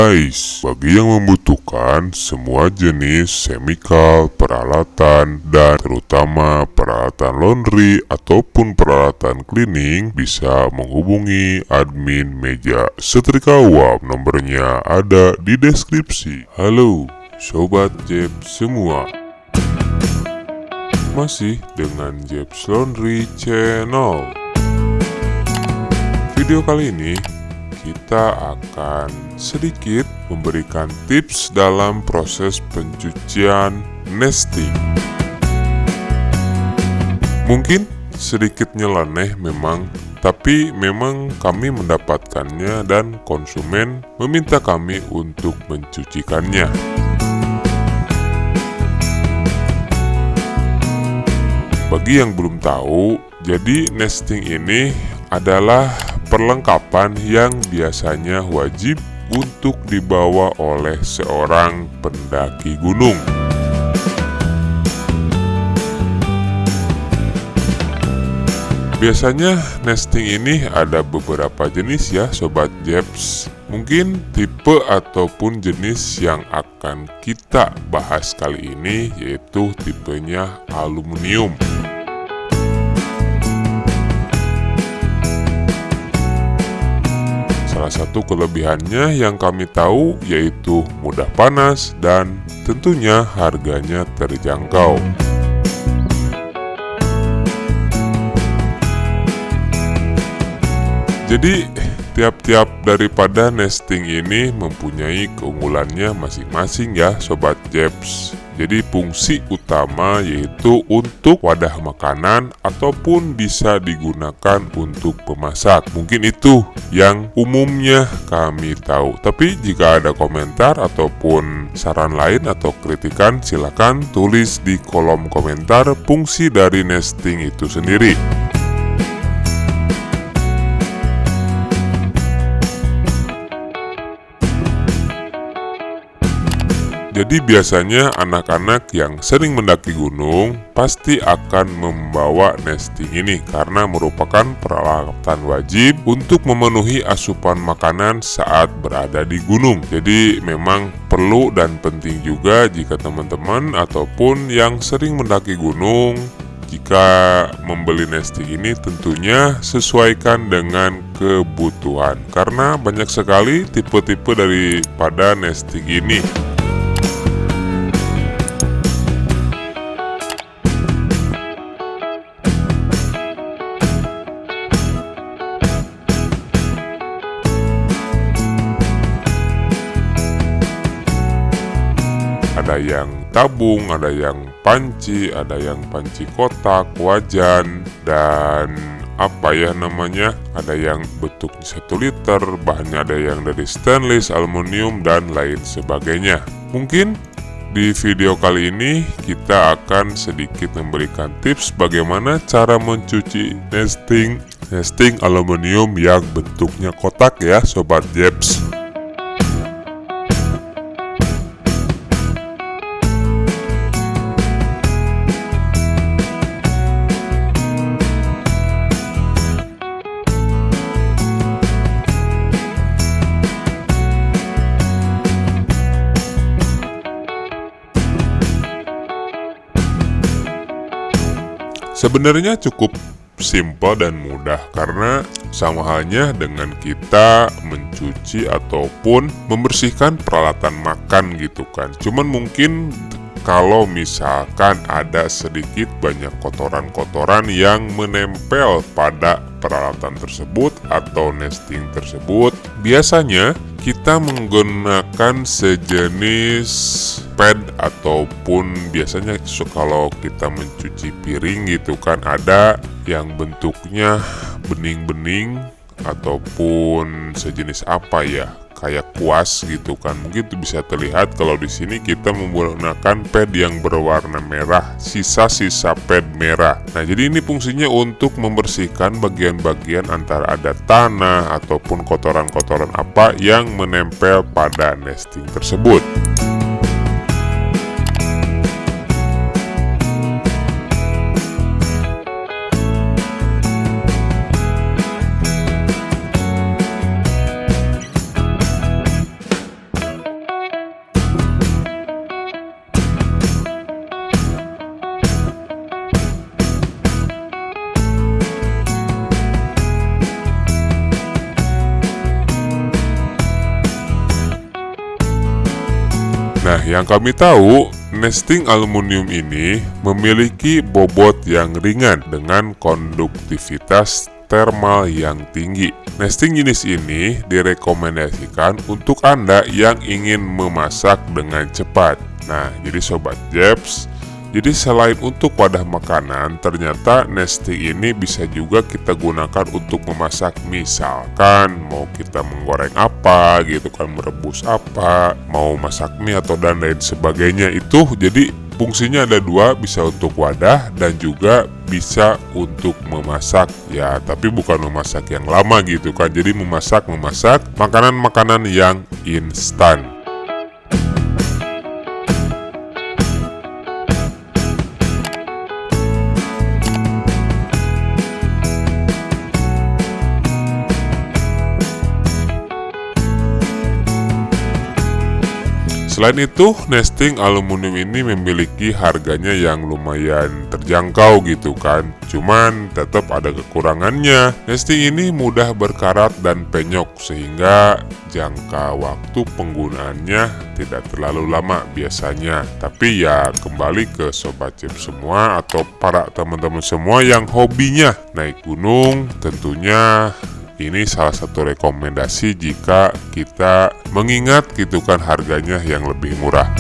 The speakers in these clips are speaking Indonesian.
Guys, bagi yang membutuhkan semua jenis chemical, peralatan, dan terutama peralatan laundry ataupun peralatan cleaning, bisa menghubungi admin Meja Setrika Uap. Nomornya ada di deskripsi. Halo, Sobat Jeps semua. Masih dengan Jeps Laundry Channel. Video kali ini kita akan sedikit memberikan tips dalam proses pencucian nesting. Mungkin sedikit nyeleneh memang, tapi memang kami mendapatkannya dan konsumen meminta kami untuk mencucikannya. Bagi yang belum tahu, jadi nesting ini adalah perlengkapan yang biasanya wajib untuk dibawa oleh seorang pendaki gunung. Biasanya nesting ini ada beberapa jenis ya Sobat Jeps. Mungkin tipe ataupun jenis yang akan kita bahas kali ini yaitu tipenya aluminium. Salah satu kelebihannya yang kami tahu yaitu mudah panas dan tentunya harganya terjangkau. Jadi tiap-tiap daripada nesting ini mempunyai keunggulannya masing-masing ya Sobat Jeps. Jadi fungsi utama yaitu untuk wadah makanan ataupun bisa digunakan untuk memasak. Mungkin itu yang umumnya kami tahu. Tapi jika ada komentar ataupun saran lain atau kritikan, silakan tulis di kolom komentar fungsi dari nesting itu sendiri. Jadi biasanya anak-anak yang sering mendaki gunung pasti akan membawa nesting ini karena merupakan peralatan wajib untuk memenuhi asupan makanan saat berada di gunung. Jadi memang perlu dan penting juga jika teman-teman ataupun yang sering mendaki gunung, jika membeli nesting ini tentunya sesuaikan dengan kebutuhan karena banyak sekali tipe-tipe daripada nesting ini. Ada yang tabung, ada yang panci, ada yang panci kotak, wajan, dan ada yang bentuknya 1 liter, bahannya ada yang dari stainless, aluminium, dan lain sebagainya. Mungkin di video kali ini kita akan sedikit memberikan tips bagaimana cara mencuci nesting aluminium yang bentuknya kotak ya Sobat Jeps. Sebenarnya cukup simpel dan mudah karena sama halnya dengan kita mencuci ataupun membersihkan peralatan makan gitu kan. Cuman mungkin kalau misalkan ada sedikit banyak kotoran-kotoran yang menempel pada peralatan tersebut atau nesting tersebut, biasanya kita menggunakan sejenis pad ataupun biasanya kalau kita mencuci piring gitu kan ada yang bentuknya bening-bening ataupun sejenis kayak kuas gitu kan. Mungkin itu bisa terlihat kalau di sini kita menggunakan pad yang berwarna merah, sisa-sisa pad merah. Nah, jadi ini fungsinya untuk membersihkan bagian-bagian antara ada tanah ataupun kotoran-kotoran apa yang menempel pada nesting tersebut. yang kami tahu, nesting aluminium ini memiliki bobot yang ringan dengan konduktivitas thermal yang tinggi. Nesting jenis ini direkomendasikan untuk Anda yang ingin memasak dengan cepat. Nah, jadi Sobat Jeps, jadi selain untuk wadah makanan, ternyata nesting ini bisa juga kita gunakan untuk memasak. Misalkan mau kita menggoreng apa gitu kan, merebus apa, mau masak mie atau dan lain sebagainya itu. Jadi fungsinya ada dua, bisa untuk wadah dan juga bisa untuk memasak ya, tapi bukan memasak yang lama gitu kan. Jadi memasak makanan-makanan yang instan. Selain itu, nesting aluminium ini memiliki harganya yang lumayan terjangkau gitu kan. Cuman tetap ada kekurangannya. Nesting ini mudah berkarat dan penyok sehingga jangka waktu penggunaannya tidak terlalu lama biasanya. Tapi ya kembali ke Sobat Jeps semua atau para teman-teman semua yang hobinya naik gunung, tentunya ini salah satu rekomendasi jika kita mengingat gitu kan harganya yang lebih murah.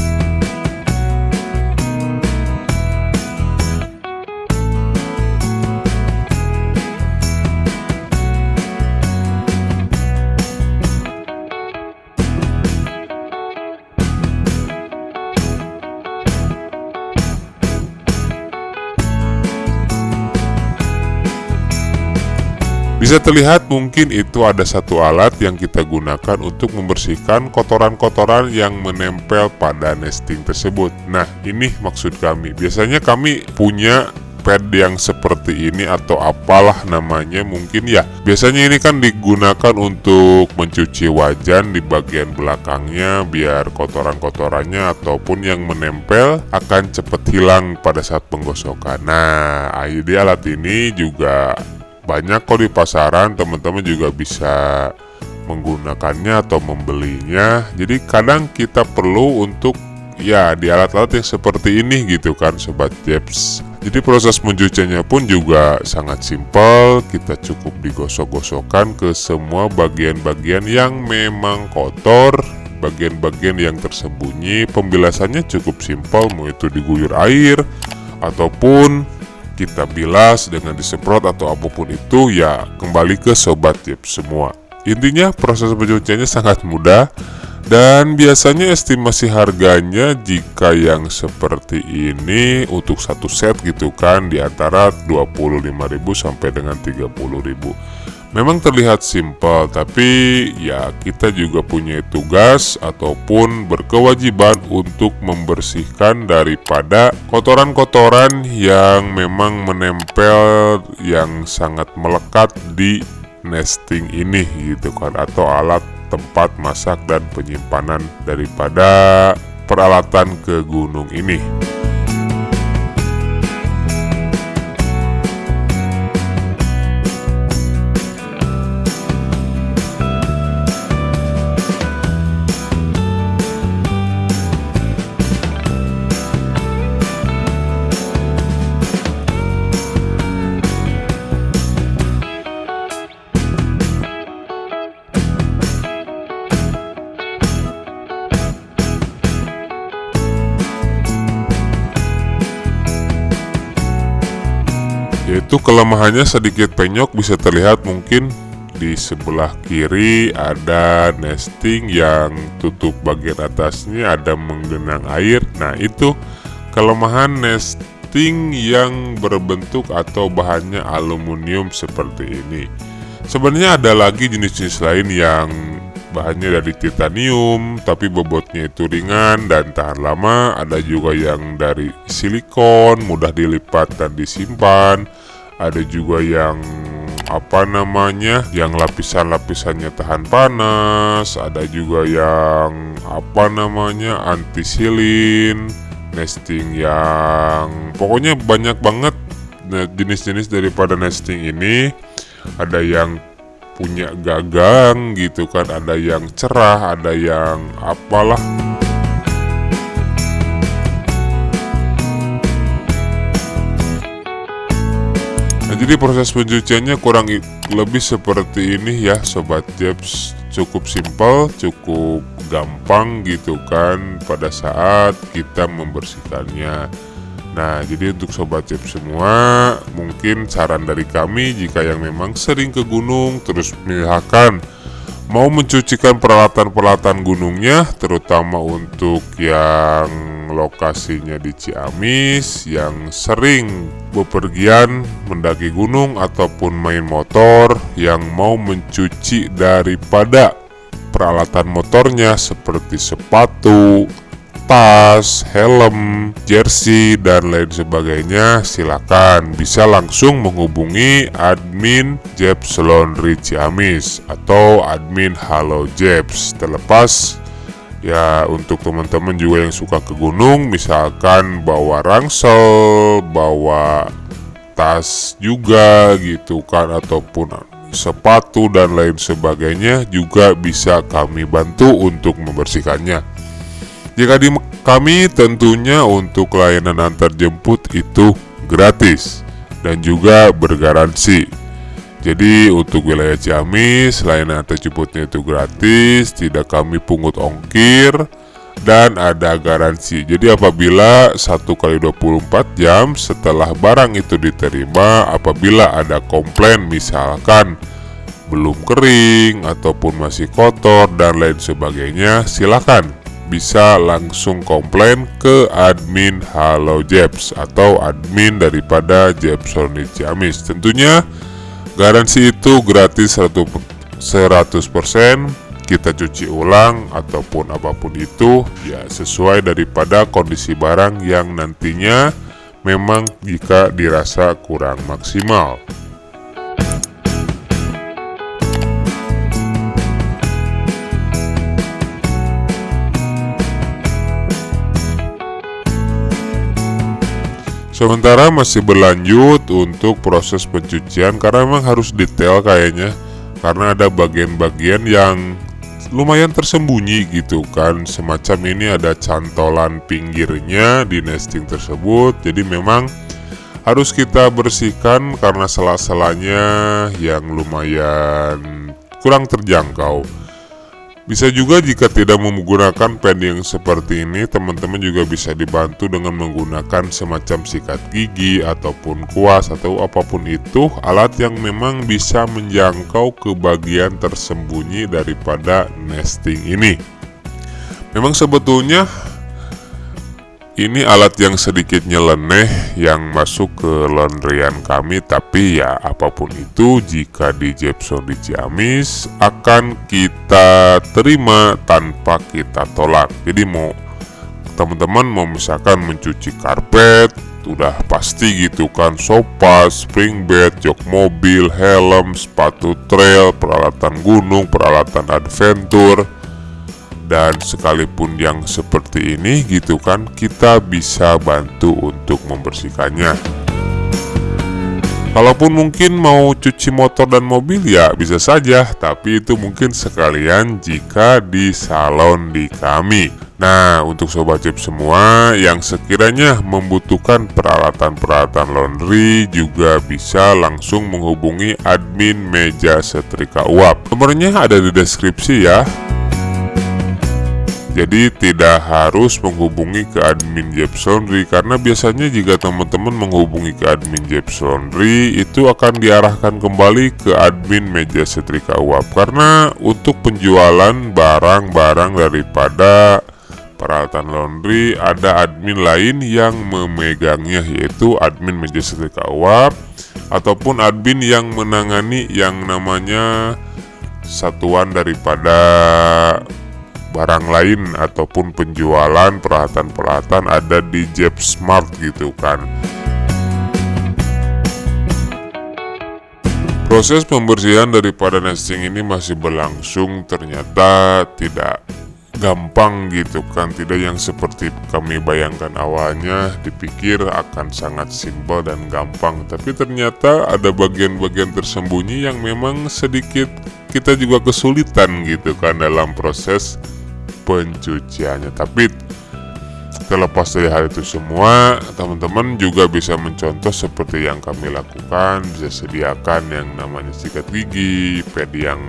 Bisa terlihat mungkin itu ada satu alat yang kita gunakan untuk membersihkan kotoran-kotoran yang menempel pada nesting tersebut. Nah, ini maksud kami. Biasanya kami punya pad yang seperti ini atau apalah namanya mungkin ya. Biasanya ini kan digunakan untuk mencuci wajan di bagian belakangnya biar kotoran-kotorannya ataupun yang menempel akan cepat hilang pada saat penggosokan. Nah, jadi alat ini juga banyak kok di pasaran, teman-teman juga bisa menggunakannya atau membelinya. Jadi kadang kita perlu untuk ya di alat-alat yang seperti ini gitu kan Sobat Jeps. Jadi proses mencucinya pun juga sangat simpel. Kita cukup digosok-gosokkan ke semua bagian-bagian yang memang kotor, bagian-bagian yang tersembunyi. Pembilasannya cukup simpel, mau itu diguyur air ataupun kita bilas dengan disemprot atau apapun itu, ya kembali ke Sobat Jeps semua. Intinya proses pencuciannya sangat mudah dan biasanya estimasi harganya jika yang seperti ini untuk satu set gitu kan di antara 25.000 sampai dengan 30.000. Memang terlihat simpel, tapi ya kita juga punya tugas ataupun berkewajiban untuk membersihkan daripada kotoran-kotoran yang memang menempel yang sangat melekat di nesting ini gitu kan, atau alat tempat masak dan penyimpanan daripada peralatan ke gunung ini. Yaitu kelemahannya sedikit penyok, bisa terlihat mungkin di sebelah kiri ada nesting yang tutup bagian atasnya ada menggenang air. Nah, itu kelemahan nesting yang berbentuk atau bahannya aluminium seperti ini. Sebenarnya ada lagi jenis-jenis lain yang bahannya dari titanium tapi bobotnya itu ringan dan tahan lama. Ada juga yang dari silikon, mudah dilipat dan disimpan. Ada juga yang yang lapisan-lapisannya tahan panas. Ada juga yang anti silin, nesting yang pokoknya banyak banget jenis-jenis daripada nesting ini. Ada yang punya gagang gitu kan, ada yang cerah, ada yang apalah. jadi proses pencuciannya lebih seperti ini ya Sobat Jeps. Cukup simpel, cukup gampang gitu kan pada saat kita membersihkannya. Nah, jadi untuk Sobat Jeps semua, mungkin saran dari kami jika yang memang sering ke gunung, terus misalkan mau mencucikan peralatan-peralatan gunungnya, terutama untuk yang lokasinya di Ciamis, yang sering bepergian mendaki gunung ataupun main motor, yang mau mencuci daripada peralatan motornya seperti sepatu, tas, helm, jersey, dan lain sebagainya, silakan bisa langsung menghubungi admin Jeps Laundry Ciamis atau admin Halo Jeps. Terlepas ya untuk teman-teman juga yang suka ke gunung, misalkan bawa ransel, bawa tas juga gitu kan, ataupun sepatu dan lain sebagainya, juga bisa kami bantu untuk membersihkannya. Jika di kami tentunya untuk layanan antar jemput itu gratis dan juga bergaransi. Jadi untuk wilayah Ciamis layanan antar jemputnya itu gratis, tidak kami pungut ongkir, dan ada garansi. Jadi apabila 1x24 jam setelah barang itu diterima, apabila ada komplain misalkan belum kering ataupun masih kotor dan lain sebagainya, silakan bisa langsung komplain ke admin Halo Jeps atau admin daripada Jeps Laundry Ciamis. Tentunya garansi itu gratis 100%, kita cuci ulang ataupun apapun itu ya sesuai daripada kondisi barang yang nantinya memang jika dirasa kurang maksimal. Sementara masih berlanjut untuk proses pencucian karena memang harus detail kayaknya, karena ada bagian-bagian yang lumayan tersembunyi gitu kan. Semacam ini ada cantolan pinggirnya di nesting tersebut, jadi memang harus kita bersihkan karena sela-selanya yang lumayan kurang terjangkau. Bisa juga jika tidak menggunakan pen yang seperti ini, teman-teman juga bisa dibantu dengan menggunakan semacam sikat gigi ataupun kuas atau apapun itu, alat yang memang bisa menjangkau ke bagian tersembunyi daripada nesting ini. Memang sebetulnya ini alat yang sedikit nyeleneh yang masuk ke laundryan kami, tapi ya apapun itu jika di Jeps Laundry Ciamis akan kita terima tanpa kita tolak. Jadi mau teman-teman mau misalkan mencuci karpet, udah pasti gitu kan, sofa, spring bed, jok mobil, helm, sepatu trail, peralatan gunung, peralatan adventure, dan sekalipun yang seperti ini gitu kan, kita bisa bantu untuk membersihkannya. Kalaupun mungkin mau cuci motor dan mobil ya bisa saja, tapi itu mungkin sekalian jika di salon di kami. Nah, untuk Sobat Jeps semua yang sekiranya membutuhkan peralatan-peralatan laundry juga bisa langsung menghubungi admin Meja Setrika Uap. Nomornya ada di deskripsi ya. Jadi tidak harus menghubungi ke admin Jeps Laundry, karena biasanya jika teman-teman menghubungi ke admin Jeps Laundry itu akan diarahkan kembali ke admin Meja Setrika Uap, karena untuk penjualan barang-barang daripada peralatan laundry ada admin lain yang memegangnya, yaitu admin Meja Setrika Uap ataupun admin yang menangani yang namanya satuan daripada barang lain ataupun penjualan peralatan-peralatan ada di Jeps Smart gitu kan. Proses pembersihan daripada nesting ini masih berlangsung, ternyata tidak gampang gitu kan, tidak yang seperti kami bayangkan awalnya. Dipikir akan sangat simpel dan gampang, tapi ternyata ada bagian-bagian tersembunyi yang memang sedikit kita juga kesulitan gitu kan dalam proses pencuciannya. Tapi Terlepas dari hal itu semua, teman-teman juga bisa mencontoh seperti yang kami lakukan. Bisa sediakan yang namanya sikat gigi, pad yang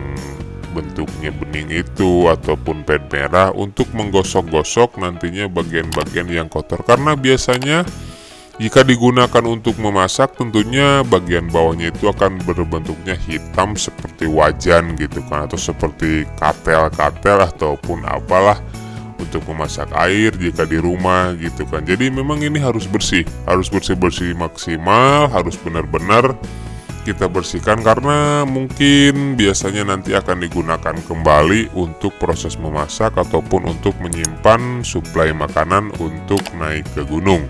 bentuknya bening itu, ataupun pad merah untuk menggosok-gosok nantinya bagian-bagian yang kotor. Karena biasanya jika digunakan untuk memasak, tentunya bagian bawahnya itu akan berbentuknya hitam seperti wajan gitu kan, atau seperti katel-katel ataupun apalah untuk memasak air jika di rumah gitu kan. Jadi memang ini harus bersih maksimal, harus benar-benar kita bersihkan karena mungkin biasanya nanti akan digunakan kembali untuk proses memasak ataupun untuk menyimpan suplai makanan untuk naik ke gunung.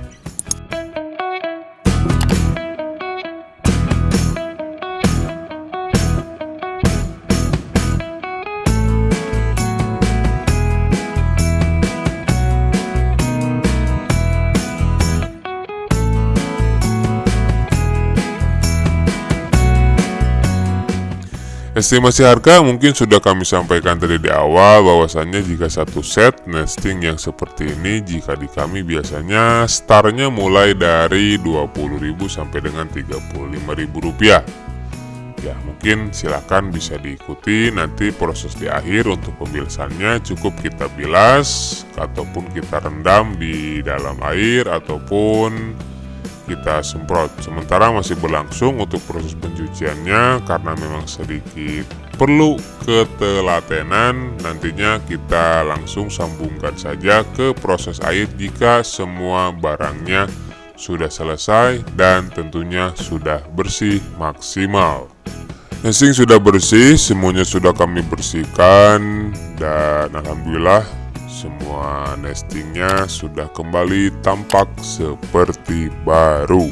Estimasi harga mungkin sudah kami sampaikan tadi di awal, bahwasannya jika satu set nesting yang seperti ini jika di kami biasanya startnya mulai dari 20.000 sampai dengan 35.000 rupiah. Ya mungkin silahkan bisa diikuti nanti proses di akhir. Untuk pembilasannya cukup kita bilas ataupun kita rendam di dalam air ataupun kita semprot. Sementara masih berlangsung untuk proses pencuciannya, karena memang sedikit perlu ketelatenan, nantinya kita langsung sambungkan saja ke proses air jika semua barangnya sudah selesai dan tentunya sudah bersih maksimal. Nesting sudah bersih, semuanya sudah kami bersihkan, dan alhamdulillah semua nestingnya sudah kembali tampak seperti baru.